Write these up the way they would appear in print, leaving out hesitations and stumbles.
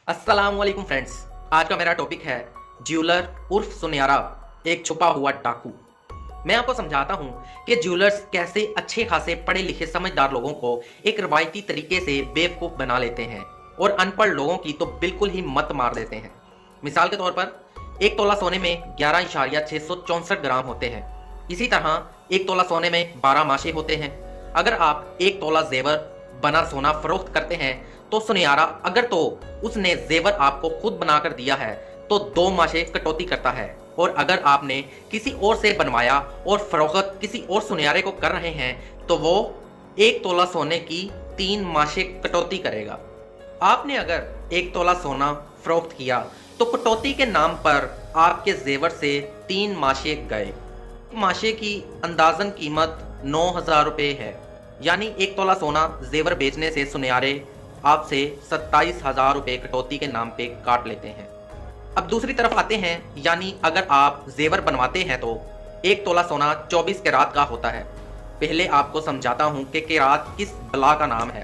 अस्सलाम वालेकुम फ्रेंड्स। आज का मेरा टॉपिक है ज्वेलर उर्फ सुनहरा, एक छुपा हुआ डाकू। मैं आपको समझाता हूं कि ज्वेलर्स कैसे अच्छे खासे पढ़े लिखे समझदार लोगों को एक रवायती तरीके से बेवकूफ़ बना लेते हैं और अनपढ़ लोगों की तो बिल्कुल ही मत मार देते हैं। मिसाल के तौर पर एक तोला सोने में 11.664 ग्राम होते हैं। इसी तरह एक तोला सोने में 12 माशे होते हैं। अगर आप एक तोला जेवर बना सोना फरोख्त करते हैं तो सुनहरा अगर तो उसने जेवर आपको खुद बनाकर दिया है तो 2 माशे कटौती करता है, और अगर आपने किसी और से बनवाया और फरोख्त किसी और सुनहरे को कर रहे हैं तो वो एक तोला सोने की 3 माशे कटौती करेगा। आपने अगर एक तोला सोना फरोख्त किया तो कटौती के नाम पर आपके जेवर से 3 माशे गए। माशे की अंदाजन कीमत 9,000 रुपये है, यानी एक तोला सोना जेवर बेचने से सुनहरे आपसे 27,000 रुपये कटौती के नाम पे काट लेते हैं। अब दूसरी तरफ आते हैं, यानी अगर आप जेवर बनवाते हैं तो एक तोला सोना 24 कैरात का होता है। पहले आपको समझाता हूँ कि कैरात किस बला का नाम है।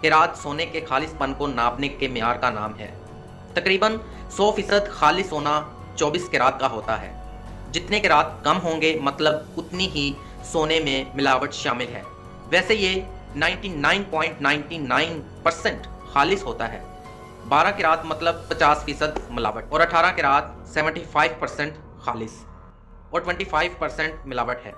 कैरात सोने के खालिसपन को नापने के मेयार का नाम है। तकरीबन 100% खालिस सोना 24 कैरात का होता है। जितने कैरात कम होंगे मतलब उतनी ही सोने में मिलावट शामिल है। वैसे ये 99.99% खालिस होता है। 12 कैरात मतलब 50% मिलावट, और 18 कैरात 75% खालिस और 25% मिलावट है।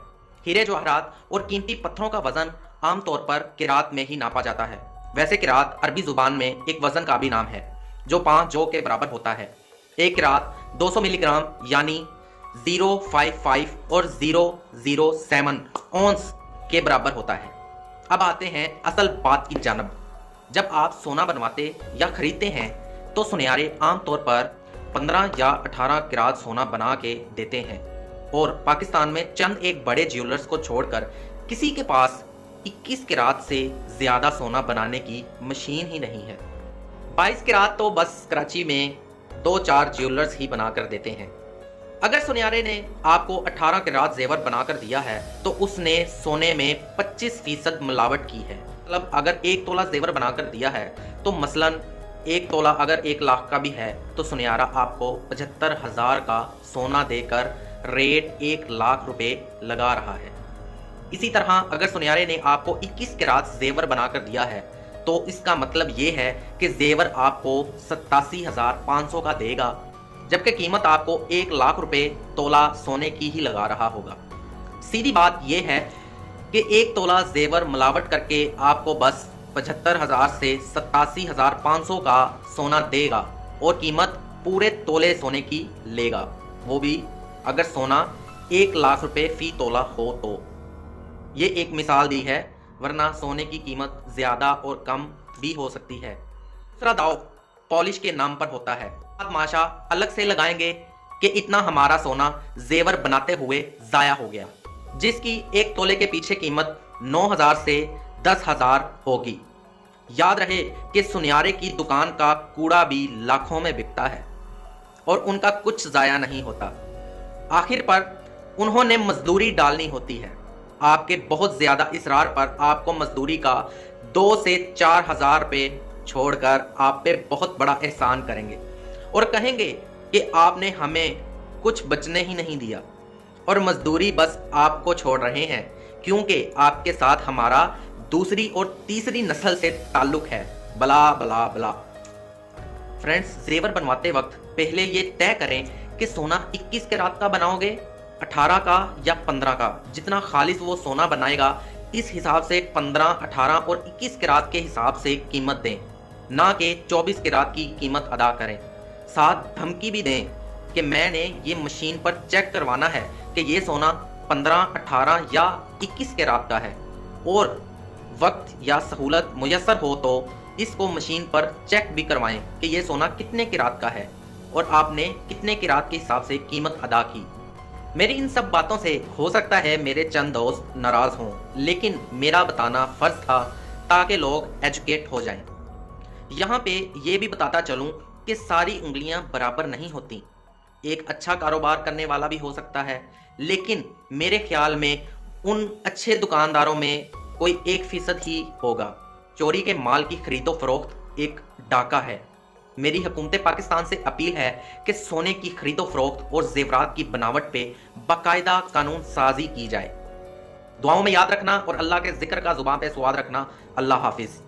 हीरे जवाहरात और कीमती पत्थरों का वजन आमतौर पर कैरात में ही नापा जाता है। वैसे कैरात अरबी जुबान में एक वजन का भी नाम है जो 5 जौ के बराबर होता है। एक कैरात 200 मिलीग्राम यानी 055 और 007 औंस के बराबर होता है। अब आते हैं असल बात की जानब। जब आप सोना बनवाते या खरीदते हैं तो सुनहरे आमतौर पर 15 या 18 कैरात सोना बना के देते हैं, और पाकिस्तान में चंद एक बड़े ज्वेलर्स को छोड़कर किसी के पास 21 कैरात से ज़्यादा सोना बनाने की मशीन ही नहीं है। 22 कैरात तो बस कराची में 2-4 ज्वेलर्स ही बना कर देते हैं। अगर सुनहरे ने आपको 18 कैरात जेवर बनाकर दिया है तो उसने सोने में 25% मिलावट की है। मतलब अगर एक तोला जेवर बनाकर दिया है तो मसलन एक तोला अगर 1 लाख का भी है तो सुनहरा आपको 75,000 का सोना देकर रेट 1 लाख रुपए लगा रहा है। इसी तरह अगर सुनहरे ने आपको 21 कैरात जेवर बनाकर दिया है तो इसका मतलब ये है कि जेवर आपको 87,500 का देगा, जबकि कीमत आपको 1 लाख रुपए तोला सोने की ही लगा रहा होगा। सीधी बात यह है कि एक तोला जेवर मिलावट करके आपको बस 75,000 से 87,500 का सोना देगा और कीमत पूरे तोले सोने की लेगा, वो भी अगर सोना 1 लाख रुपए फी तोला हो तो। ये एक मिसाल दी है, वरना सोने की कीमत ज़्यादा और कम भी हो सकती है। दूसरा दाव पॉलिश के नाम पर होता है। माशा अलग से लगाएंगे कि इतना हमारा सोना जेवर बनाते हुए जाया हो गया, जिसकी एक तोले के पीछे कीमत 9,000 से 10,000 होगी। याद रहे कि सुनहरे की दुकान का कूड़ा भी लाखों में बिकता है और उनका कुछ जाया नहीं होता। आखिर पर उन्होंने मजदूरी डालनी होती है। आपके बहुत ज्यादा इसरार पर आपको मजदूरी का 2 से 4,000 रुपये छोड़कर आप पे बहुत बड़ा एहसान करेंगे और कहेंगे कि आपने हमें कुछ बचने ही नहीं दिया, और मजदूरी बस आपको छोड़ रहे हैं क्योंकि आपके साथ हमारा दूसरी और तीसरी नस्ल से ताल्लुक है, बला बला बला। फ्रेंड्स, जेवर बनवाते वक्त पहले ये तय करें कि सोना 21 कैरात का बनाओगे, 18 का या 15 का। जितना खालिस वो सोना बनाएगा इस हिसाब से 15, 18 और 21 कैरात के हिसाब से कीमत दें, ना कि 24 कैरात की कीमत अदा करें। साथ धमकी भी दें कि मैंने ये मशीन पर चेक करवाना है कि ये सोना 15, 18 या 21 कैरात का है, और वक्त या सहूलत मुयस्सर हो तो इसको मशीन पर चेक भी करवाएं कि ये सोना कितने कैरात का है और आपने कितने कैरात के हिसाब से कीमत अदा की। मेरी इन सब बातों से हो सकता है मेरे चंद दोस्त नाराज़ हों, लेकिन मेरा बताना फ़र्ज़ था ताकि लोग एजुकेट हो जाएं। यहाँ पे ये भी बताता चलूँ कि सारी उंगलियां बराबर नहीं होती। एक अच्छा कारोबार करने वाला भी हो सकता है, लेकिन मेरे ख्याल में उन अच्छे दुकानदारों में कोई 1% ही होगा। चोरी के माल की खरीदो फरोख्त एक डाका है। میری حکومت پاکستان سے اپیل ہے کہ سونے کی خرید و فروخت اور زیورات کی بناوٹ پہ باقاعدہ قانون سازی کی جائے۔ دعاؤں میں یاد رکھنا اور اللہ کے ذکر کا زبان پہ سواد رکھنا۔ اللہ حافظ۔